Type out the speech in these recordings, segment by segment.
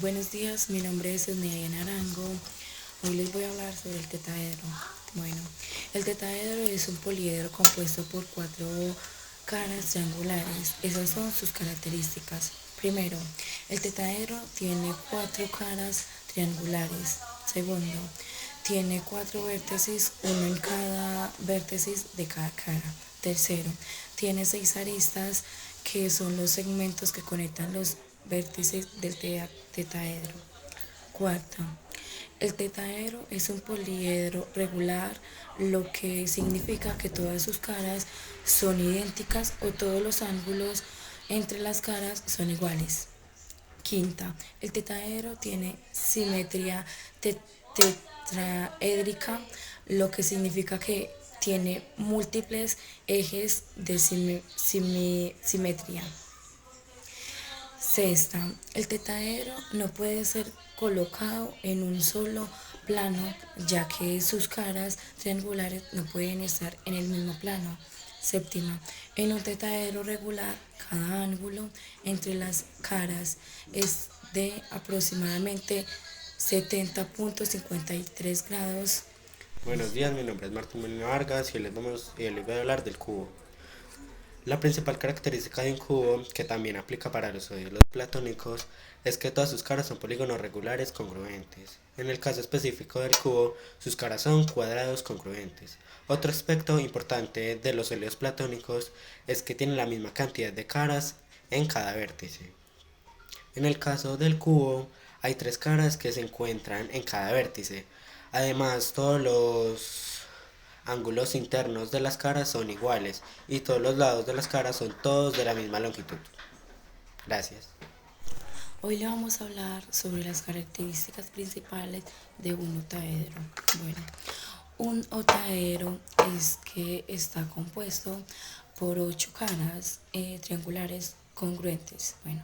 Buenos días, mi nombre es Esneya Arango. Hoy les voy a hablar sobre el tetaedro. Bueno, el tetaedro es un poliedro compuesto por cuatro caras triangulares. Esas son sus características. Primero, el tetaedro tiene cuatro caras triangulares. Segundo, tiene cuatro vértices, uno en cada vértice de cada cara. Tercero, tiene seis aristas que son los segmentos que conectan los vértices del tetaedro. Cuarto, el tetaedro es un poliedro regular, lo que significa que todas sus caras son idénticas o todos los ángulos entre las caras son iguales. Quinta, el tetaedro tiene simetría tetraédrica, lo que significa que tiene múltiples ejes de simetría. Sexta, el tetaedro no puede ser colocado en un solo plano, ya que sus caras triangulares no pueden estar en el mismo plano. Séptima, en un tetaedro regular, cada ángulo entre las caras es de aproximadamente 70,53 grados. Buenos días, mi nombre es Martín Molina Vargas y hoy les voy a hablar del cubo. La principal característica de un cubo, que también aplica para los sólidos platónicos, es que todas sus caras son polígonos regulares congruentes. En el caso específico del cubo, sus caras son cuadrados congruentes. Otro aspecto importante de los sólidos platónicos es que tienen la misma cantidad de caras en cada vértice. En el caso del cubo, hay tres caras que se encuentran en cada vértice. Además, todos los ángulos internos de las caras son iguales y todos los lados de las caras son todos de la misma longitud. Gracias. Hoy le vamos a hablar sobre las características principales de un octaedro. Bueno, un octaedro es que está compuesto por ocho caras triangulares congruentes. Bueno,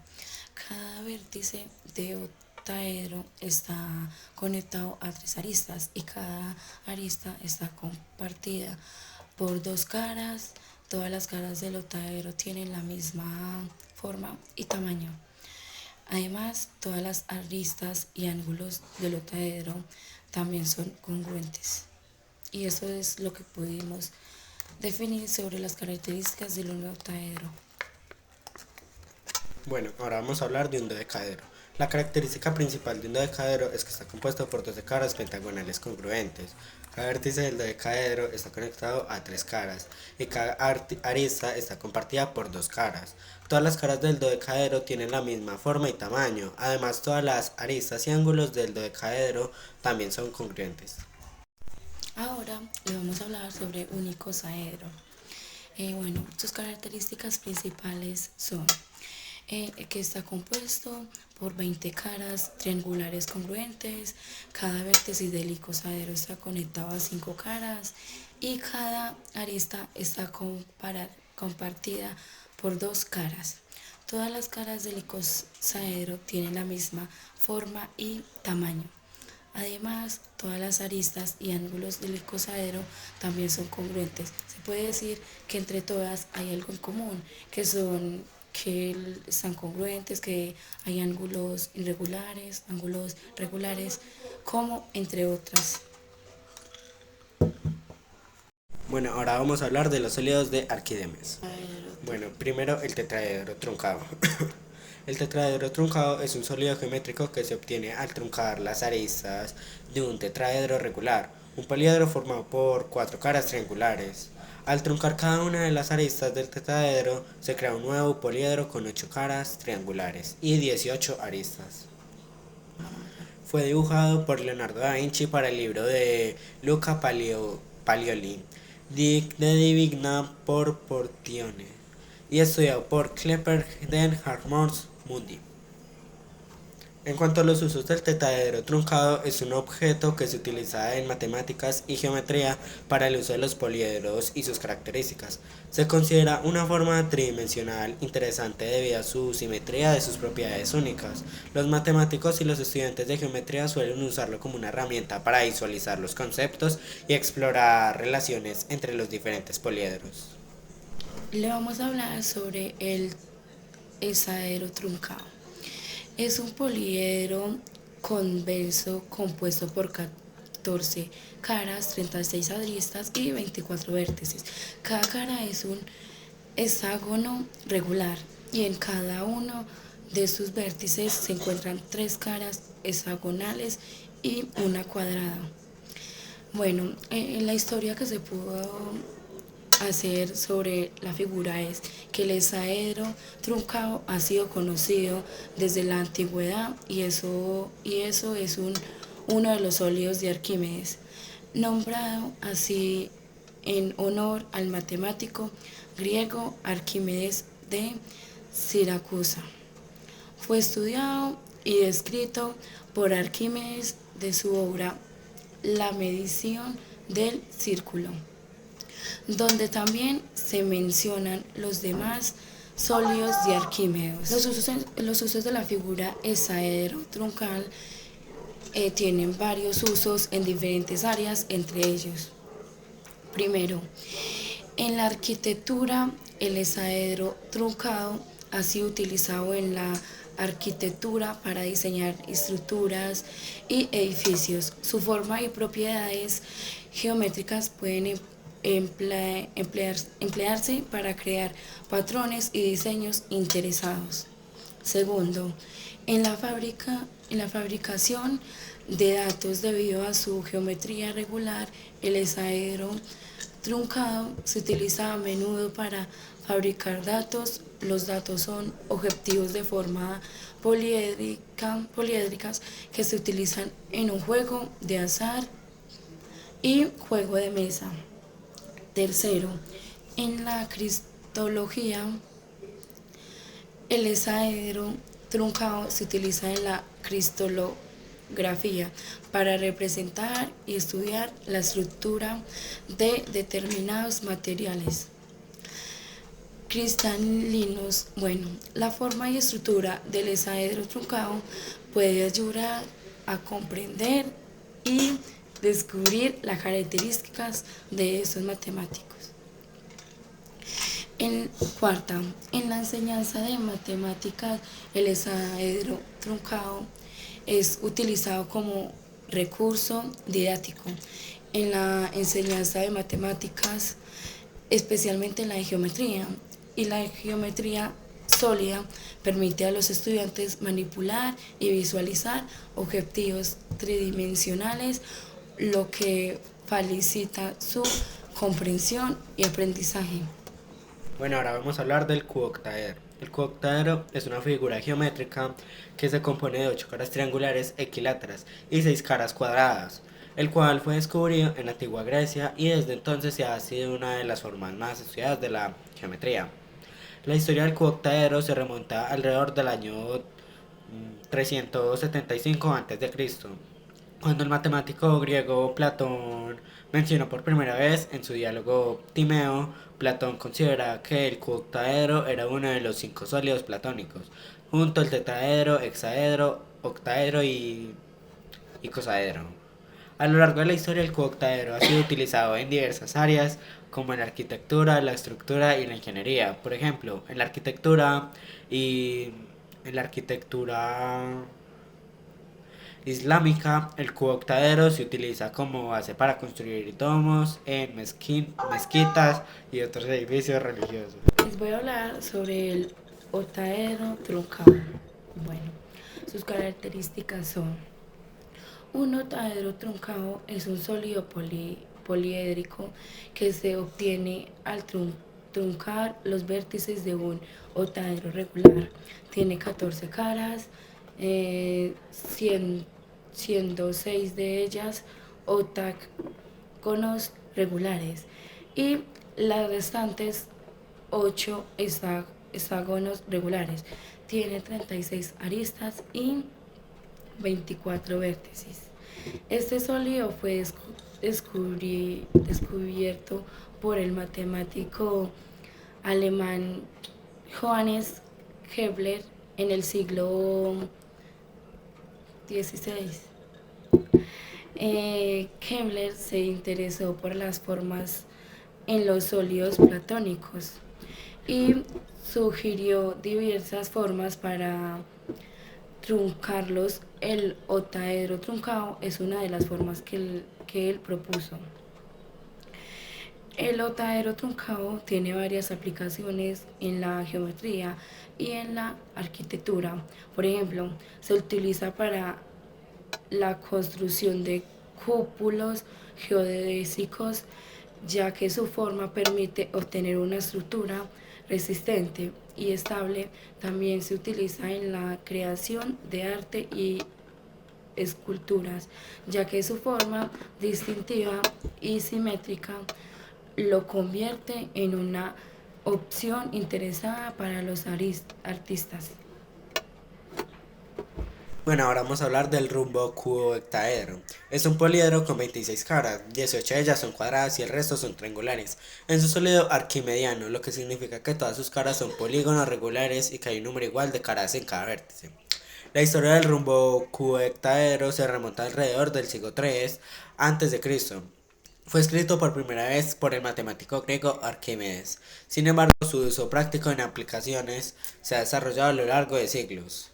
cada vértice de octaedro está conectado a tres aristas y cada arista está compartida por dos caras. Todas las caras del octaedro tienen la misma forma y tamaño. Además, todas las aristas y ángulos del octaedro también son congruentes. Y eso es lo que pudimos definir sobre las características del octaedro. Bueno, ahora vamos a hablar de un dodecaedro. La característica principal de un dodecaedro es que está compuesto por 12 caras pentagonales congruentes. Cada vértice del dodecaedro está conectado a tres caras y cada arista está compartida por dos caras. Todas las caras del dodecaedro tienen la misma forma y tamaño. Además, todas las aristas y ángulos del dodecaedro también son congruentes. Ahora le vamos a hablar sobre un icosaedro. Bueno, sus características principales son que está compuesto por 20 caras triangulares congruentes, cada vértice del icosaedro está conectado a 5 caras y cada arista está compartida por dos caras. Todas las caras del icosaedro tienen la misma forma y tamaño. Además, todas las aristas y ángulos del icosaedro también son congruentes. Se puede decir que entre todas hay algo en común, que están congruentes, que hay ángulos irregulares, ángulos regulares, como entre otras. Bueno, ahora vamos a hablar de los sólidos de Arquímedes. Bueno, primero el tetraedro truncado. El tetraedro truncado es un sólido geométrico que se obtiene al truncar las aristas de un tetraedro regular, un poliedro formado por cuatro caras triangulares. Al truncar cada una de las aristas del tetraedro, se crea un nuevo poliedro con 8 caras triangulares y 18 aristas. Fue dibujado por Leonardo da Vinci para el libro de Luca Paglioli, de Divina por Portione, y estudiado por Klepper den Hartmut Mundi. En cuanto a los usos del tetaedro truncado, es un objeto que se utiliza en matemáticas y geometría para el uso de los poliedros y sus características. Se considera una forma tridimensional interesante debido a su simetría de sus propiedades únicas. Los matemáticos y los estudiantes de geometría suelen usarlo como una herramienta para visualizar los conceptos y explorar relaciones entre los diferentes poliedros. Le vamos a hablar sobre el hexaedro truncado. Es un poliedro convexo compuesto por 14 caras, 36 aristas y 24 vértices. Cada cara es un hexágono regular y en cada uno de sus vértices se encuentran 3 caras hexagonales y una cuadrada. Bueno, la historia que se pudo hacer sobre la figura es que el hexaedro truncado ha sido conocido desde la antigüedad y eso es uno de los sólidos de Arquímedes, nombrado así en honor al matemático griego Arquímedes de Siracusa. Fue estudiado y descrito por Arquímedes de su obra La medición del círculo, donde también se mencionan los demás sólidos de Arquímedes. Los usos de la figura hexaedro truncal tienen varios usos en diferentes áreas, entre ellos. Primero, en la arquitectura, el hexaedro truncado ha sido utilizado en la arquitectura para diseñar estructuras y edificios. Su forma y propiedades geométricas pueden emplearse para crear patrones y diseños interesados. Segundo, en la fabricación de datos, debido a su geometría regular, el hexaedro truncado se utiliza a menudo para fabricar datos. Los datos son objetivos de forma poliédricas que se utilizan en un juego de azar y juego de mesa. Tercero, en la cristología, el hexaedro truncado se utiliza en la cristolografía para representar y estudiar la estructura de determinados materiales cristalinos. Bueno, la forma y estructura del hexaedro truncado puede ayudar a comprender y descubrir las características de estos matemáticos. Cuarta, en la enseñanza de matemáticas, el hexaedro truncado es utilizado como recurso didáctico. En la enseñanza de matemáticas, especialmente en la de geometría, y la geometría sólida permite a los estudiantes manipular y visualizar objetivos tridimensionales, lo que facilita su comprensión y aprendizaje. Bueno, ahora vamos a hablar del cuoctaedro. El cuoctaedro es una figura geométrica que se compone de 8 caras triangulares equiláteras y 6 caras cuadradas, el cual fue descubierto en la antigua Grecia y desde entonces se ha sido una de las formas más estudiadas de la geometría. La historia del cuoctaedro se remonta alrededor del año 375 a.C., cuando el matemático griego Platón mencionó por primera vez en su diálogo Timeo. Platón considera que el cuoctaedro era uno de los 5 sólidos platónicos, junto al tetraedro, hexaedro, octaedro y icosaedro. A lo largo de la historia, el cuoctaedro ha sido utilizado en diversas áreas, como en la arquitectura, la estructura y la ingeniería. Por ejemplo, y en la arquitectura islámica, el cuoctaedro se utiliza como base para construir domos en mezquitas y otros edificios religiosos. Les voy a hablar sobre el octaedro truncado. Bueno, sus características son: un octaedro truncado es un sólido poliédrico que se obtiene al truncar los vértices de un octaedro regular. Tiene 14 caras, 100 6 de ellas octágonos regulares y las restantes 8 hexágonos regulares. Tiene 36 aristas y 24 vértices. Este sólido fue descubierto por el matemático alemán Johannes Kepler en el siglo XVI. Kepler se interesó por las formas en los sólidos platónicos y sugirió diversas formas para truncarlos. El octaedro truncado es una de las formas que él propuso. El octaedro truncado tiene varias aplicaciones en la geometría y en la arquitectura. Por ejemplo, se utiliza para la construcción de cúpulos geodésicos, ya que su forma permite obtener una estructura resistente y estable. También se utiliza en la creación de arte y esculturas, ya que su forma distintiva y simétrica lo convierte en una opción interesada para los artistas. Bueno, ahora vamos a hablar del rumbo cubohectaedro. Es un poliedro con 26 caras, 18 de ellas son cuadradas y el resto son triangulares. Es un sólido arquimediano, lo que significa que todas sus caras son polígonos regulares y que hay un número igual de caras en cada vértice. La historia del rumbo cubohectaedro se remonta alrededor del siglo III a.C. Fue escrito por primera vez por el matemático griego Arquímedes. Sin embargo, su uso práctico en aplicaciones se ha desarrollado a lo largo de siglos.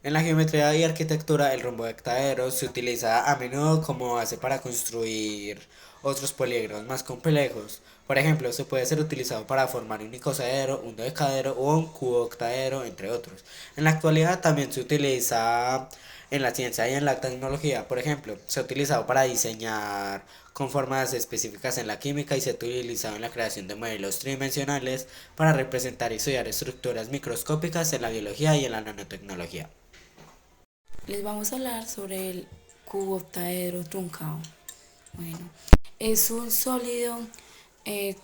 En la geometría y arquitectura, el rombohectaedro se utiliza a menudo como base para construir otros polígonos más complejos. Por ejemplo, se puede ser utilizado para formar un icosaedro, un dodecaedro o un cubohectaedro, entre otros. En la actualidad también se utiliza en la ciencia y en la tecnología. Por ejemplo, se ha utilizado para diseñar con formas específicas en la química y se ha utilizado en la creación de modelos tridimensionales para representar y estudiar estructuras microscópicas en la biología y en la nanotecnología. Les vamos a hablar sobre el cubohectaedro truncado. Bueno, es un sólido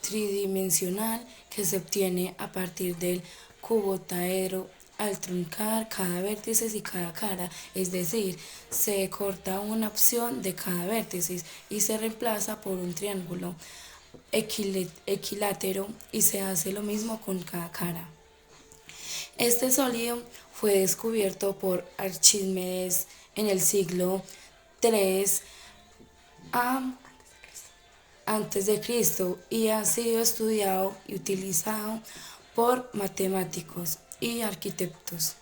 tridimensional que se obtiene a partir del cubohectaedro al truncar cada vértice y cada cara, es decir, se corta una opción de cada vértice y se reemplaza por un triángulo equilátero y se hace lo mismo con cada cara. Este sólido fue descubierto por Archimedes en el siglo III a.C. y ha sido estudiado y utilizado por matemáticos y arquitectos.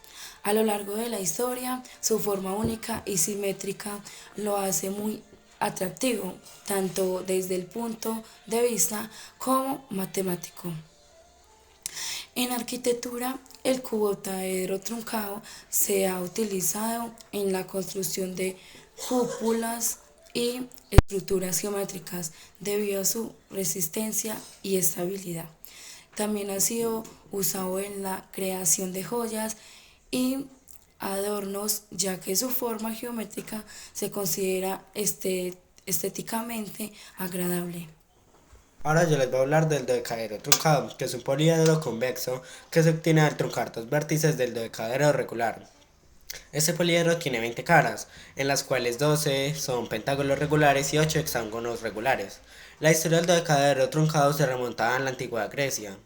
A lo largo de la historia, su forma única y simétrica lo hace muy atractivo, tanto desde el punto de vista como matemático. En arquitectura, el cubohectaedro truncado se ha utilizado en la construcción de cúpulas y estructuras geométricas debido a su resistencia y estabilidad. También ha sido usado en la creación de joyas y adornos, ya que su forma geométrica se considera estéticamente agradable. Ahora yo les voy a hablar del dodecaedro truncado, que es un poliedro convexo que se obtiene al truncar dos vértices del dodecaedro regular. Este poliedro tiene 20 caras, en las cuales 12 son pentágonos regulares y 8 hexágonos regulares. La historia del dodecaedro truncado se remonta a la antigua Grecia,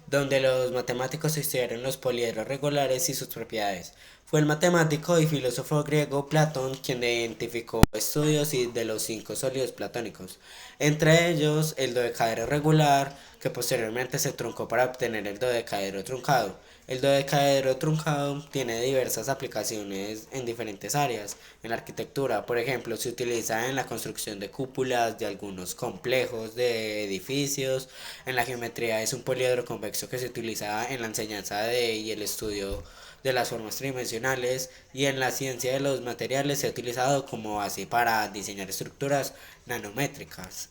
donde los matemáticos estudiaron los poliedros regulares y sus propiedades. Fue el matemático y filósofo griego Platón quien identificó estudios de los 5 sólidos platónicos, entre ellos el dodecaedro regular, que posteriormente se truncó para obtener el dodecaedro truncado. El dodecaedro truncado tiene diversas aplicaciones en diferentes áreas. En la arquitectura, por ejemplo, se utiliza en la construcción de cúpulas de algunos complejos de edificios. En la geometría es un poliedro convexo que se utiliza en la enseñanza y el estudio de las formas tridimensionales, y en la ciencia de los materiales se ha utilizado como base para diseñar estructuras nanométricas.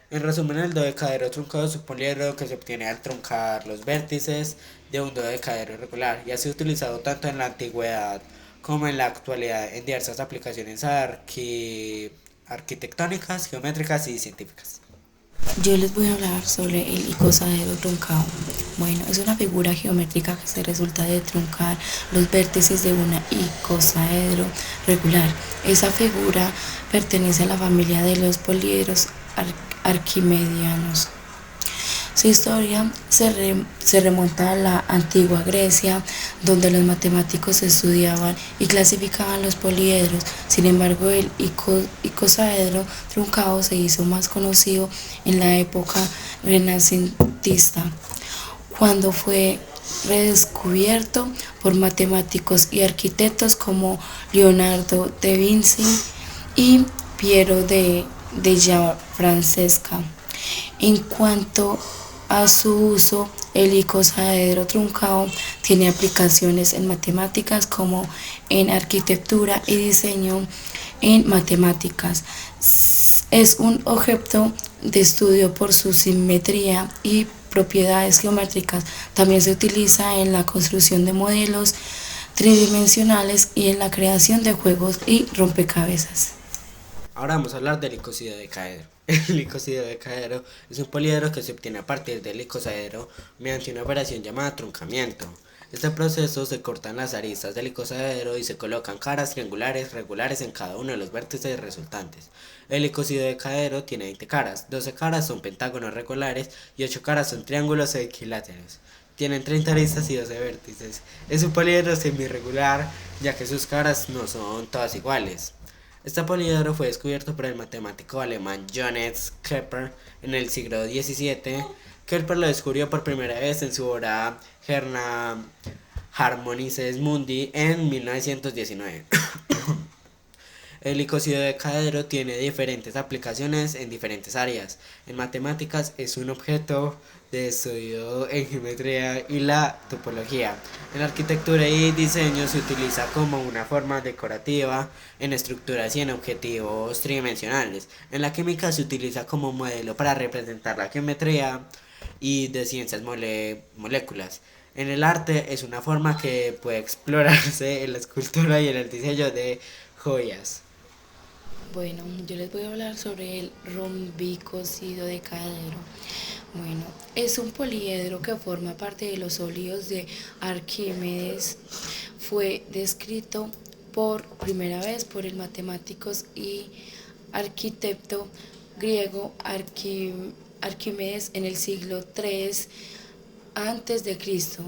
En resumen, el dodecaedro truncado es un poliedro que se obtiene al truncar los vértices de un dodecaedro irregular y ha sido utilizado tanto en la antigüedad como en la actualidad en diversas aplicaciones arquitectónicas, geométricas y científicas. Yo les voy a hablar sobre el icosaedro truncado. Bueno, es una figura geométrica que se resulta de truncar los vértices de una icosaedro regular. Esa figura pertenece a la familia de los poliedros arquimedianos. Su historia se remonta a la antigua Grecia, donde los matemáticos estudiaban y clasificaban los poliedros. Sin embargo, el icosaedro truncado se hizo más conocido en la época renacentista, cuando fue redescubierto por matemáticos y arquitectos como Leonardo da Vinci y Piero de Della Francesca. En cuanto a su uso, el icosaedro truncado tiene aplicaciones en matemáticas como en arquitectura y diseño en matemáticas. Es un objeto de estudio por su simetría y propiedades geométricas. También se utiliza en la construcción de modelos tridimensionales y en la creación de juegos y rompecabezas. Ahora vamos a hablar del icosidodecaedro. El icosidodecaedro es un poliedro que se obtiene a partir del icosaedro mediante una operación llamada truncamiento. Este proceso se cortan las aristas del icosaedro y se colocan caras triangulares regulares en cada uno de los vértices resultantes. El icosidodecaedro tiene 20 caras, 12 caras son pentágonos regulares y 8 caras son triángulos equiláteros. Tienen 30 aristas y 12 vértices. Es un poliedro semirregular, ya que sus caras no son todas iguales. Este poliedro fue descubierto por el matemático alemán Johannes Kepler en el siglo XVII. Kepler lo descubrió por primera vez en su obra Harmonices Mundi en 1919. El icosidodecaedro tiene diferentes aplicaciones en diferentes áreas. En matemáticas es un objeto de estudio en geometría y la topología. En arquitectura y diseño se utiliza como una forma decorativa en estructuras y en objetivos tridimensionales. En la química se utiliza como modelo para representar la geometría y de ciencias moléculas. En el arte es una forma que puede explorarse en la escultura y en el diseño de joyas. Bueno, yo les voy a hablar sobre el rompicosidodecaedro. Bueno, es un poliedro que forma parte de los sólidos de Arquímedes. Fue descrito por primera vez por el matemático y arquitecto griego Arquímedes en el siglo III antes de Cristo.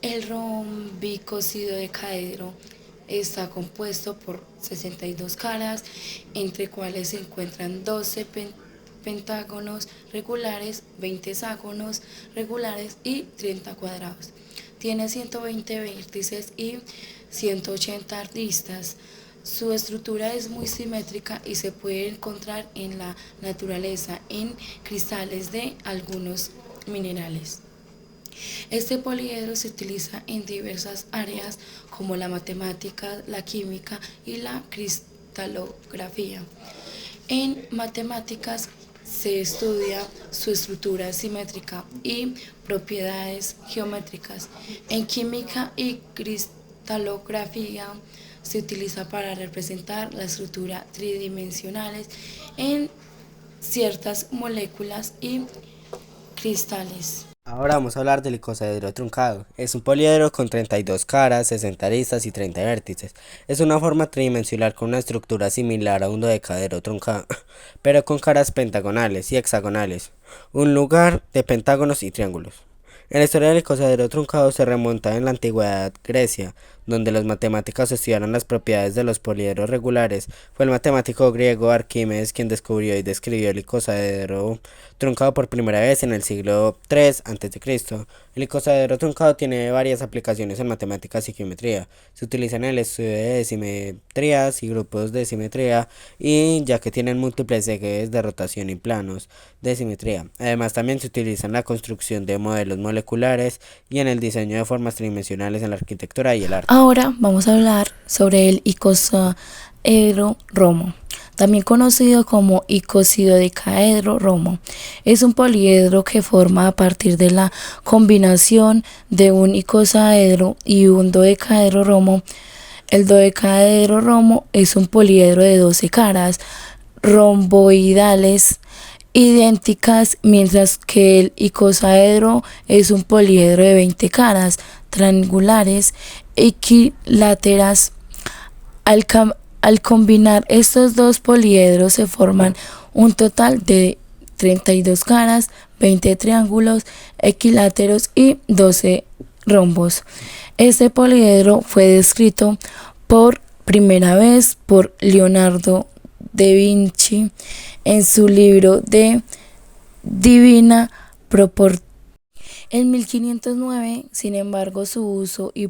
El rompicosidodecaedro está compuesto por 62 caras, entre cuales se encuentran 12 pentágonos regulares, 20 hexágonos regulares y 30 cuadrados. Tiene 120 vértices y 180 aristas. Su estructura es muy simétrica y se puede encontrar en la naturaleza en cristales de algunos minerales. Este poliedro se utiliza en diversas áreas como la matemática, la química y la cristalografía. En matemáticas se estudia su estructura simétrica y propiedades geométricas. En química y cristalografía se utiliza para representar la estructura tridimensionales en ciertas moléculas y cristales. Ahora vamos a hablar del icosaedro truncado. Es un poliedro con 32 caras, 60 aristas y 30 vértices. Es una forma tridimensional con una estructura similar a un dodecaedro truncado, pero con caras pentagonales y hexagonales, un lugar de pentágonos y triángulos. En la historia del icosaedro truncado se remonta en la antigüedad Grecia, donde los matemáticos estudiaron las propiedades de los poliedros regulares. Fue el matemático griego Arquímedes quien descubrió y describió el icosaedro truncado por primera vez en el siglo III a.C. El icosaedro truncado tiene varias aplicaciones en matemáticas y geometría. Se utiliza en el estudio de simetrías y grupos de simetría, y ya que tienen múltiples ejes de rotación y planos de simetría. Además, también se utiliza en la construcción de modelos moleculares y en el diseño de formas tridimensionales en la arquitectura y el arte. Ahora vamos a hablar sobre el icosaedro romo, también conocido como icosidodecaedro romo. Es un poliedro que forma a partir de la combinación de un icosaedro y un dodecaedro romo. El dodecaedro romo es un poliedro de 12 caras romboidales idénticas, mientras que el icosaedro es un poliedro de 20 caras triangulares equiláteras. Al combinar estos dos poliedros se forman un total de 32 caras, 20 triángulos equiláteros y 12 rombos. Este poliedro fue descrito por primera vez por Leonardo da Vinci en su libro de Divina Proporción. En 1509, sin embargo, su uso y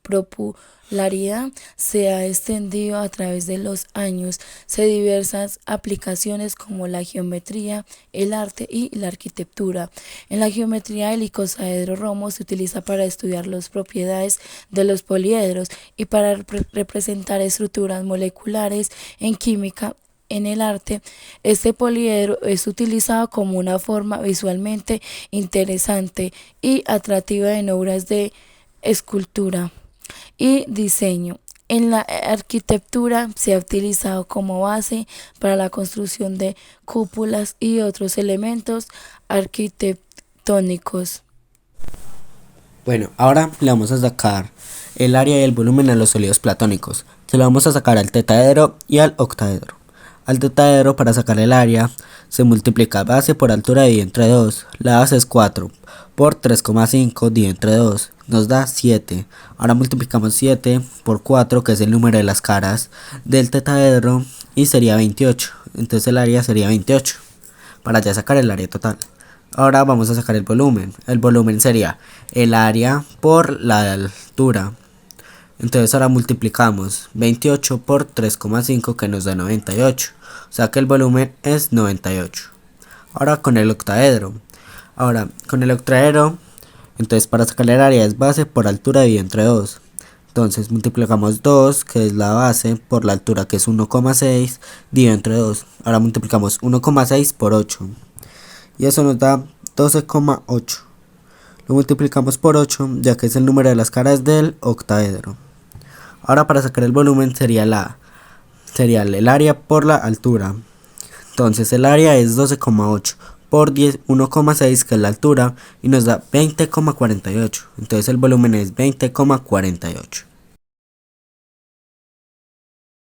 popularidad se ha extendido a través de los años de diversas aplicaciones como la geometría, el arte y la arquitectura. En la geometría, el icosaedro romo se utiliza para estudiar las propiedades de los poliedros y para representar estructuras moleculares. En química, en el arte, este poliedro es utilizado como una forma visualmente interesante y atractiva en obras de escultura y diseño. En la arquitectura se ha utilizado como base para la construcción de cúpulas y otros elementos arquitectónicos. Bueno, ahora le vamos a sacar el área y el volumen a los sólidos platónicos. Se lo vamos a sacar al tetaedro y al octaedro. Al tetaedro, para sacar el área, se multiplica base por altura dividido entre 2. La base es 4 por 3,5 dividido entre 2. Nos da 7. Ahora multiplicamos 7 por 4, que es el número de las caras del tetaedro, y sería 28. Entonces el área sería 28. Para ya sacar el área total. Ahora vamos a sacar el volumen. El volumen sería el área por la altura. Entonces ahora multiplicamos 28 por 3,5, que nos da 98. O sea que el volumen es 98. Ahora con el octaedro. Entonces para sacar el área es base por altura dividido entre 2. Entonces multiplicamos 2, que es la base, por la altura, que es 1,6, dividido entre 2. Ahora multiplicamos 1,6 por 8. Y eso nos da 12,8. Lo multiplicamos por 8, ya que es el número de las caras del octaedro. Ahora para sacar el volumen sería el área por la altura. Entonces el área es 12,8 por 1,6, que es la altura, y nos da 20,48. Entonces el volumen es 20,48.